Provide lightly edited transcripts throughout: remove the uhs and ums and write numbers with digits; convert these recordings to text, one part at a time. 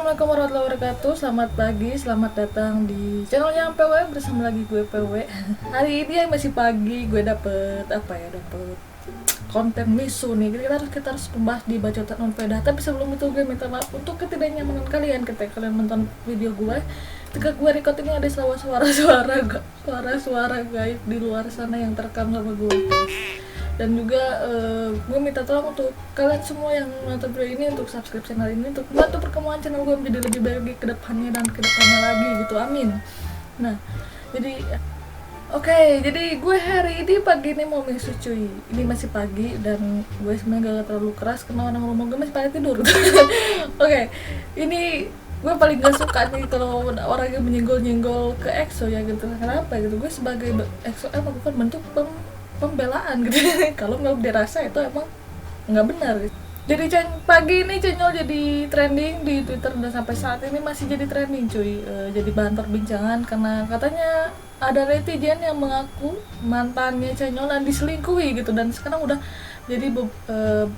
Assalamualaikum warahmatullahi wabarakatuh. Selamat pagi, selamat datang di channelnya PW bersama lagi gue PW. Hari ini yang masih pagi, gue dapet konten misu nih. Kita harus membahas di bacotan Unpeda. Tapi sebelum itu gue minta maaf untuk ketidaknyamanan kalian ketika kalian menonton video gue. Ketika gue record ini ada suara-suara gaib di luar sana yang terekam sama gue. Dan juga gue minta tolong untuk kalian semua yang nonton video ini untuk subscribe channel ini untuk membantu perkembangan channel gue menjadi lebih baik lagi ke depannya dan ke depannya lagi gitu, amin. Nah, jadi gue hari ini pagi ini mau misu cuy. Ini masih pagi dan gue sebenarnya gak terlalu keras karena orang rumah gue masih pada tidur. Oke, ini gue paling gak suka nih kalau orang yang menyenggol-nyenggol ke EXO ya gitu. Kenapa gitu? Gue sebagai EXO melakukan bentuk pembelaan gitu. Kalau nggak dirasa itu emang nggak benar gitu. Jadi pagi ini channel jadi trending di Twitter dan sampai saat ini masih jadi trending cuy. Jadi bahan perbincangan karena katanya ada netizen yang mengaku mantannya channel dan diselingkuhi gitu, dan sekarang udah jadi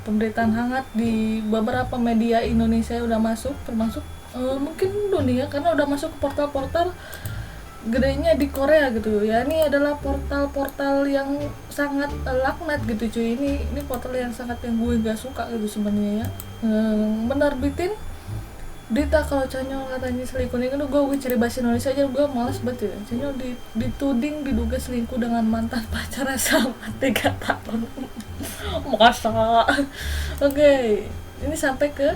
pemberitaan hangat di beberapa media Indonesia udah masuk, termasuk mungkin dunia karena udah masuk ke portal-portal gedenya di Korea gitu ya. Ini adalah portal-portal yang sangat laknat gitu cuy. Ini portal yang sangat yang gue gak suka gitu sebenarnya ya. Menerbitin berita kalau Chanyeol katanya selingkuh. Ini kan gue cari bahasa Indonesia aja gue malas banget ya. Chanyeol dituding diduga selingkuh dengan mantan pacarnya selama 3 tahun. Masa? Oke. Ini sampai ke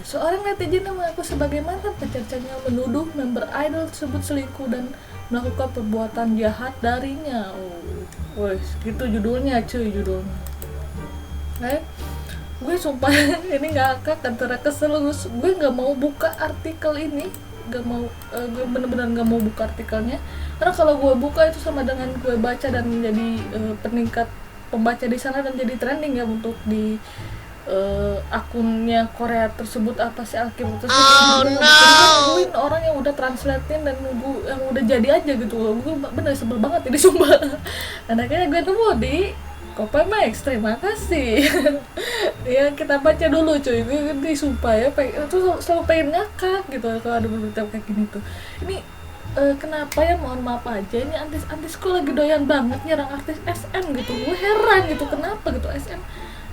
seorang netizen yang mengaku sebagai mantan pacar Chanyeol menuduh member idol tersebut selingkuh dan melakukan perbuatan jahat darinya. Wes, gitu judulnya cuy, judulnya. Gue sumpah ini ngakak antara kesel, gue nggak mau buka artikel ini, gue bener-bener nggak mau buka artikelnya karena kalau gue buka itu sama dengan gue baca dan menjadi peningkat pembaca di sana dan jadi trending ya untuk di akunnya Korea tersebut apa sih Alkim tersebut. Nungguin orang yang udah translatein dan nunggu yang udah jadi aja gitu. Gue bener sebel banget ini sumpah. Dan akhirnya gue nemu di Kopemax, terima kasih. Ya kita baca dulu cuy. Gue sumpah ya, itu selalu pengen ngakak gitu kalau ada berita kayak gini tuh. Ini kenapa ya, mohon maaf aja, ini artisku lagi doyan banget nyerang artis SM gitu. Gue heran gitu kenapa gitu SM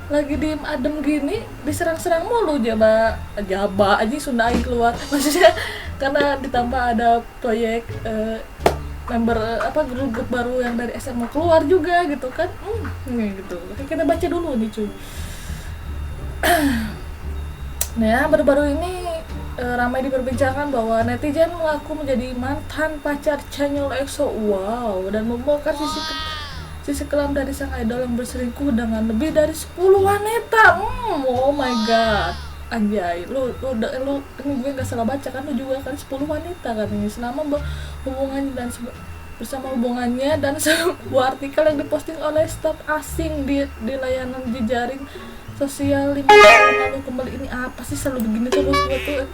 lagi diem adem gini diserang-serang mulu. jaba aja Sunda Aing keluar maksudnya karena ditambah ada proyek member grup baru yang dari SMA keluar juga gitu kan. Gitu kita baca dulu nih cuy. Nah, baru-baru ini ramai diperbincangkan bahwa netizen mengaku menjadi mantan pacar Chanyeol EXO. Wow, dan membongkar sisi kelam dari sang idol yang berselingkuh dengan lebih dari 10 wanita. Oh my god, anjay, lu ini gue gak salah baca kan, lu juga kan 10 wanita kan ini selama hubungannya dan bersama hubungannya, dan sebuah artikel yang diposting oleh staf asing di layanan jejaring sosial 5 tahun lalu kembali. Ini apa sih selalu begini terus gue tuh.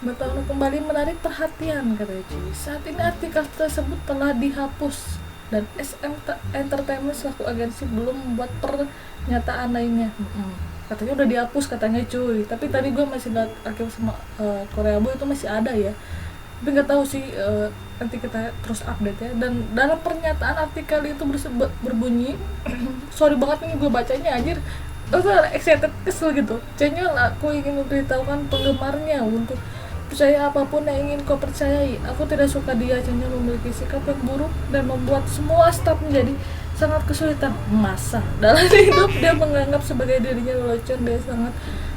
5 tahun kembali menarik perhatian katanya cuy. Saat ini artikel tersebut telah dihapus dan SM Entertainment selaku agensi belum membuat pernyataan lainnya. Katanya udah dihapus katanya cuy, tapi tadi gue masih lihat artikel sama Korea Boy itu masih ada ya, tapi nggak tahu sih, nanti kita terus update ya. Dan dalam pernyataan artikel itu berbunyi sorry banget ini gue bacanya anjir, excited, kesel gitu. Chanyeol, aku ingin memberitahukan penggemarnya untuk percaya apapun yang ingin kau percayai. Aku tidak suka dia. Chanyeol memiliki sikap yang buruk dan membuat semua staf menjadi sangat kesulitan. Masa dalam hidup dia menganggap sebagai dirinya lelucon, dia sangat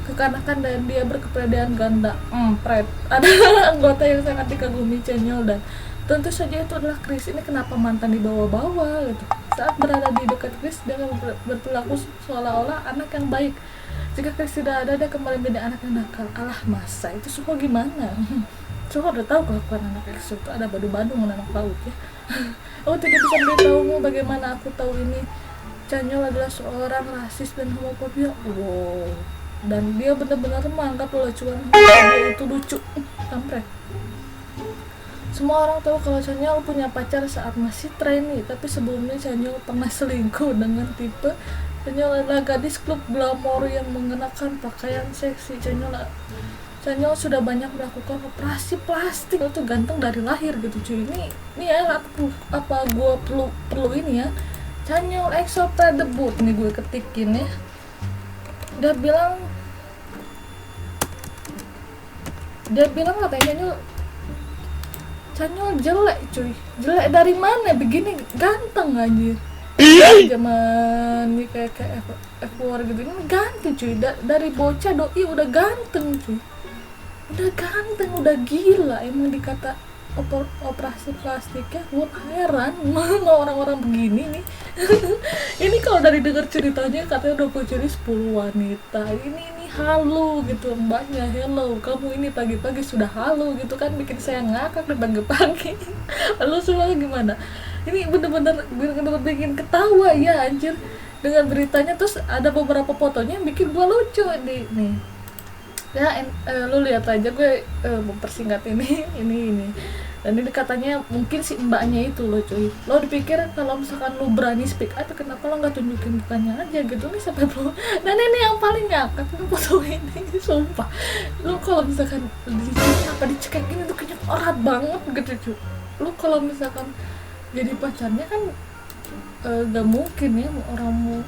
kekanakan dan dia berkepribadian ganda. Pride adalah anggota yang sangat dikagumi Chanyeol dan tentu saja itu adalah Chris. Ini kenapa mantan dibawa-bawa gitu? Saat berada di dekat Chris dia berperilaku seolah-olah anak yang baik. Jika Chris tidak ada, dia kembali menjadi anak yang nakal. Alah, masa itu Suho gimana? Suho udah tahu kelakuan anak EXO itu ada badu-badu dengan anak PAUD ya. Aku tidak bisa memberitahumu bagaimana aku tahu ini. Chanyeol adalah seorang rasis dan homofobia. Wow. Dan dia benar-benar menganggap lelucon dia itu lucu. Kampret. Semua orang tahu kalau Chanyeol punya pacar saat masih trainee, tapi sebelumnya Chanyeol pernah selingkuh dengan tipe. Chanyeol adalah gadis klub glamor yang mengenakan pakaian seksi. Chanyeol Chanyeol sudah banyak melakukan operasi plastik. Itu ganteng dari lahir gitu cuy. Ini ya apa gue perlu ini ya. Chanyeol EXO debut nih gue ketikin ya. Dia bilang katanya Chanyeol jelek cuy. Jelek dari mana? Begini ganteng anjir. Zaman nih kayak F4 gitu ini ganteng cuy. Dari bocah doi udah ganteng cuy. Udah ganteng, udah gila. Emang dikata operasi plastiknya, gue heran sama orang-orang begini nih. Ini kalau dari dengar ceritanya katanya udah curi 10 wanita. Ini halu gitu mbaknya. Hello, kamu ini pagi-pagi sudah halu gitu kan, bikin saya ngakak di pagi-pagi. Lalu semua gimana? Ini bener-bener bikin ketawa ya anjir dengan beritanya. Terus ada beberapa fotonya yang bikin gue lucu nih ya. Lu lihat aja, gue mempersingkat ini. Dan ini katanya mungkin si mbaknya itu loh cuy. Lo dipikir kalau misalkan lu berani speak up, kenapa lo nggak tunjukin mukanya aja gitu nih sampai bro. Dan ini yang paling ngakak tuh foto ini, sumpah. Lu kalau misalkan dicekekin itu kayaknya erat banget gitu cuy. Lu kalau misalkan jadi pacarnya kan gak mungkin ya orang mau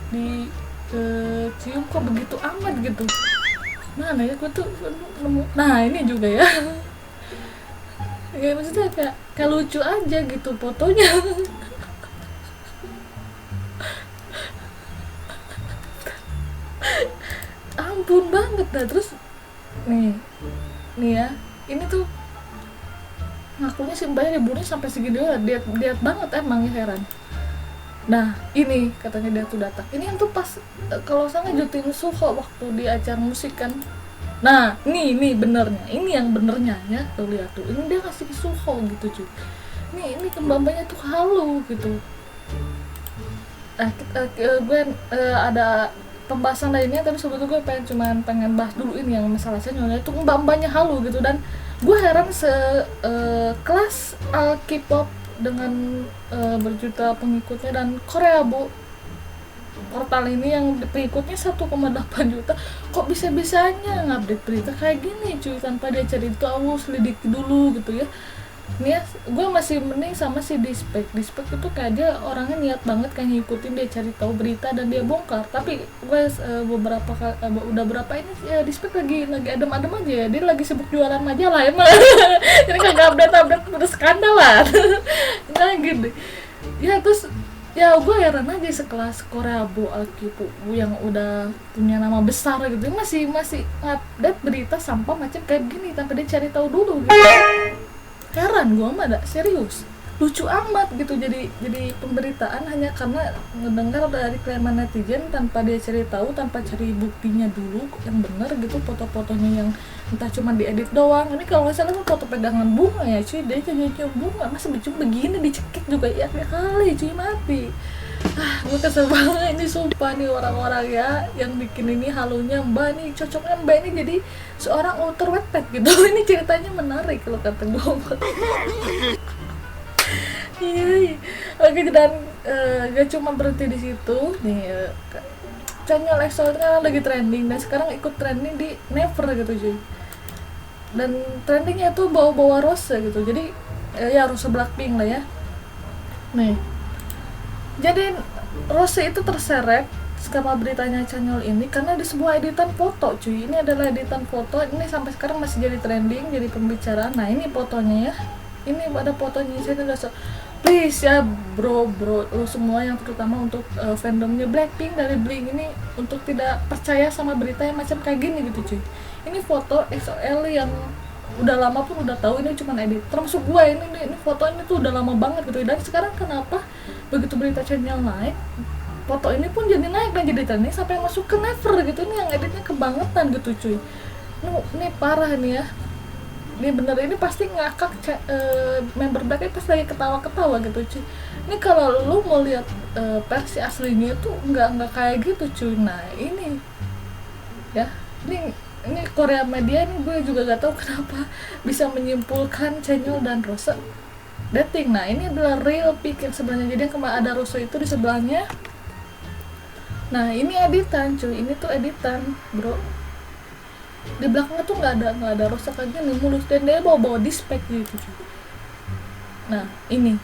cium kok begitu amat gitu. Mana ya gue tuh nemu. Nah ini juga ya. Ya maksudnya kayak lucu aja gitu fotonya. Ampun banget dah. Terus nih ya, ini tuh ngakunya si mbaknya dibunuh sampai segini diet banget emang ya, heran. Nah ini katanya dia tuh datang. Ini yang tuh pas kalau saya ngejutin Suho waktu di acara musik kan. Nah ini benernya, ini yang benernya ya, tuh lihat tuh, ini dia ngasih Suho gitu cuy. Ini kembambanya tuh halu gitu. Gue ada pembahasan lainnya, tapi sebetulnya gue pengen bahas dulu ini yang masalah Chanyeolnya itu mbak-mbaknya halu gitu. Dan gue heran kelas K-pop dengan berjuta pengikutnya, dan Korea portal ini yang pengikutnya 1,8 juta, kok bisa-bisanya ngupdate berita kayak gini cuy tanpa dia cari tahu, selidiki dulu gitu ya. Nih ya, gue masih mending sama si Dispek itu kayak dia orangnya niat banget kayak ngikutin, dia cari tahu berita dan dia bongkar. Tapi gue udah berapa ini ya, Dispek lagi adem-adem aja ya, dia lagi sibuk jualan majalah emang. Jadi kagak update udah skandal lah. Nah gitu ya. Terus ya gue heran aja sekelas Korea Alkipu yang udah punya nama besar gitu masih update berita sampah macam kayak gini tanpa dia cari tahu dulu gitu. Heran gue mah, serius lucu amat gitu. Jadi pemberitaan hanya karena ngedengar dari klaim netizen tanpa dia cari tahu, tanpa cari buktinya dulu yang bener gitu. Foto-fotonya yang entah cuma diedit doang. Ini kalau nggak salah foto pegangan bunga ya cuy, dia cium bunga, masa becum begini dicekik juga ya kali cuy, mati. Gue kesel banget ini sumpah nih orang-orang ya yang bikin ini halunya mbak nih, cocoknya mbak ini jadi seorang author Wattpad gitu. Ini ceritanya menarik kalau kata gue. Iya. Oke, dan gak cuma berhenti di situ nih. Chanyeol EXO kan lagi trending dan sekarang ikut trending di Never gitu cuy. Dan trendingnya tuh bawa-bawa Rose gitu. Jadi ya Rose Blackpink lah ya. Nih. Jadi Rose itu terseret sama beritanya Chanyeol ini karena di sebuah editan foto cuy. Ini adalah editan foto, ini sampai sekarang masih jadi trending, jadi pembicaraan. Nah ini fotonya ya, ini ada fotonya. Saya udah please ya bro lo semua yang terutama untuk fandomnya Blackpink dari Blink ini, untuk tidak percaya sama berita yang macam kayak gini gitu cuy. Ini foto EXO-L yang udah lama pun udah tahu ini cuma edit, termasuk gue ini foto ini tuh udah lama banget gitu. Dan sekarang kenapa begitu berita Chanyeol naik, foto ini pun jadi naik dan jadi trending sampai masuk ke Never gitu. Ini yang editnya kebangetan gitu cuy. Ini parah nih ya. Ini bener, ini pasti ngakak member Blackpink pasti lagi ketawa-ketawa gitu cuy. Ini kalau lu mau lihat versi aslinya tuh nggak kayak gitu cuy. Nah ini ya, ini Korea media ini gue juga gak tahu kenapa bisa menyimpulkan Chanyeol dan Rose dating. Nah ini adalah real pic yang sebenarnya, jadi yang ada Rose itu di sebelahnya. Nah ini editan cuy, ini tuh editan bro. di belakangnya tuh nggak ada rose kayak gini mulus, dan dia bawa dispek gitu cuy. Nah ini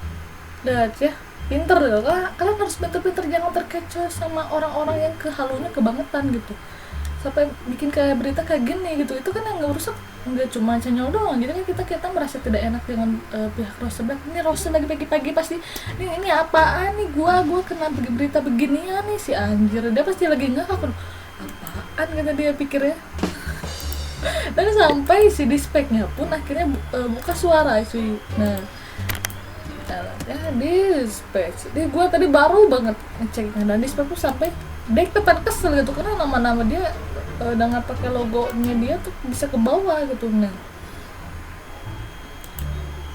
lihat ya, pinter ya, kalian harus pinter-pinter, jangan terkecoh sama orang-orang yang kehalunya kebangetan gitu sampai bikin kayak berita kayak gini gitu. Itu kan yang nggak rusak nggak cuma Chanyeol doang, jadi kan kita merasa tidak enak dengan pihak Rose Black. Ini Rose lagi pagi-pagi pasti ini apaan nih, gua kena berita beginian nih, si anjir dia pasti lagi nggak aku apaan kata dia pikirnya. Dan sampai si dispeknya pun akhirnya buka suara cuy. Nah ya dispatch, jadi gue tadi baru banget ngeceknya, dan dispatch tuh sampai dia ikutan kesel gitu karena nama-nama dia dengan pakai logonya dia tuh bisa ke bawah gitu. Nah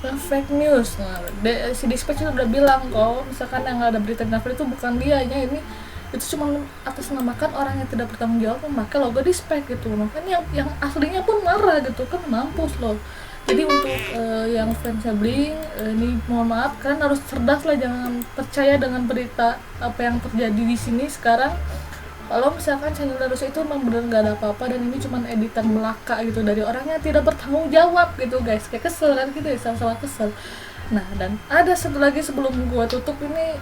fake news. Nah si dispatch udah bilang kalau misalkan yang ada berita di novel itu bukan dia, ini itu cuma atas namakan orang yang tidak bertanggung jawab memakai logo dispatch gitu. Makanya yang aslinya pun marah gitu kan, mampus loh. Jadi untuk yang fansnya Blink, ini mohon maaf, kalian harus cerdas lah, jangan percaya dengan berita apa yang terjadi di sini sekarang. Kalau misalkan Chanyeol Rose itu memang benar nggak ada apa-apa dan ini cuma editan belaka gitu dari orang yang tidak bertanggung jawab gitu guys, kayak kesel kan gitu ya, sama-sama kesel. Nah dan ada satu lagi sebelum gua tutup, ini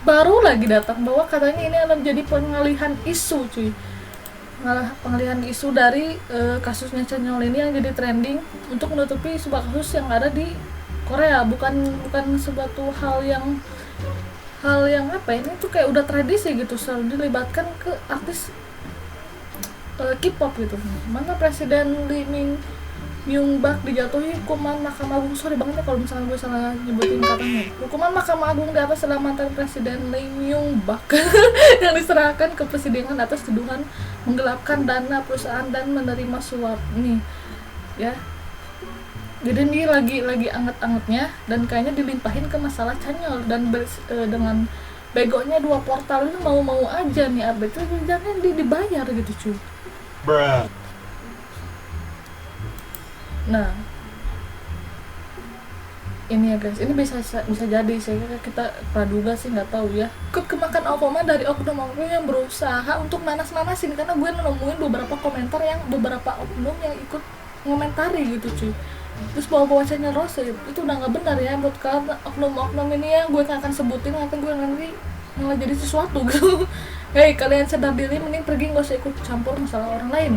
baru lagi datang bahwa katanya ini akan menjadi pengalihan isu cuy, pengalihan isu dari kasusnya Chanyeol ini yang jadi trending untuk menutupi sebuah kasus yang ada di Korea. Bukan suatu hal yang apa, ini tuh kayak udah tradisi gitu, selalu dilibatkan ke artis K-pop gitu. Mana Presiden Lee Myung-bak dijatuhi hukuman Mahkamah Agung, sorry banget ya kalau misalnya gue salah nyebutin katanya, hukuman Mahkamah Agung di atas adalah mantan Presiden Lee Myung-bak yang diserahkan ke persidangan atas tuduhan menggelapkan dana perusahaan dan menerima suap nih ya. Jadi ini lagi anget-angetnya dan kayaknya dilimpahin ke masalah Chanyeol, dan dengan begonya dua portal ini mau aja nih update itu, jangan dibayar gitu cuy. Bruh. Nah ini ya guys, ini bisa jadi kita praduga sih, nggak tahu ya, ikut kemakan omongan dari oknum-oknum yang berusaha untuk manas-manasin, karena gue nemuin beberapa komentar yang beberapa oknum yang ikut ngomentari gitu cuy, terus bawa Chanyeol Rose itu udah nggak benar ya buat kalian oknum-oknum ini yang gue akan sebutin, akan gue nanti malah jadi sesuatu gitu. Hei kalian sadar diri, mending pergi, nggak usah ikut campur masalah orang lain.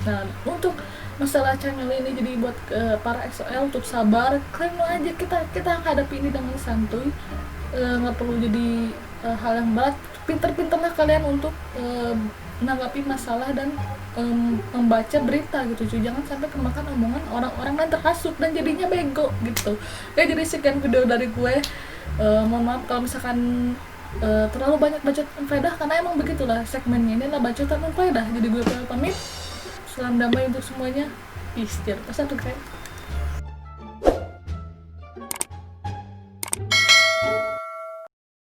Nah untuk masalah Chanyeol ini, jadi buat para XOL untuk sabar, kalian aja, kita hadapi ini dengan santuy, nggak perlu jadi hal yang berat. Pinter-pinterlah kalian untuk menanggapi masalah dan membaca berita gitu cuy, jangan sampai kemakan omongan orang-orang dan terhasut dan jadinya bego gitu. Oke, jadi sekian video dari gue, mohon maaf kalau misalkan terlalu banyak bacot unfaedah, karena emang begitulah segmennya, ini adalah bacotan unfaedah. Jadi gue pamit, salam damai untuk semuanya, peace, jangan lupa subscribe.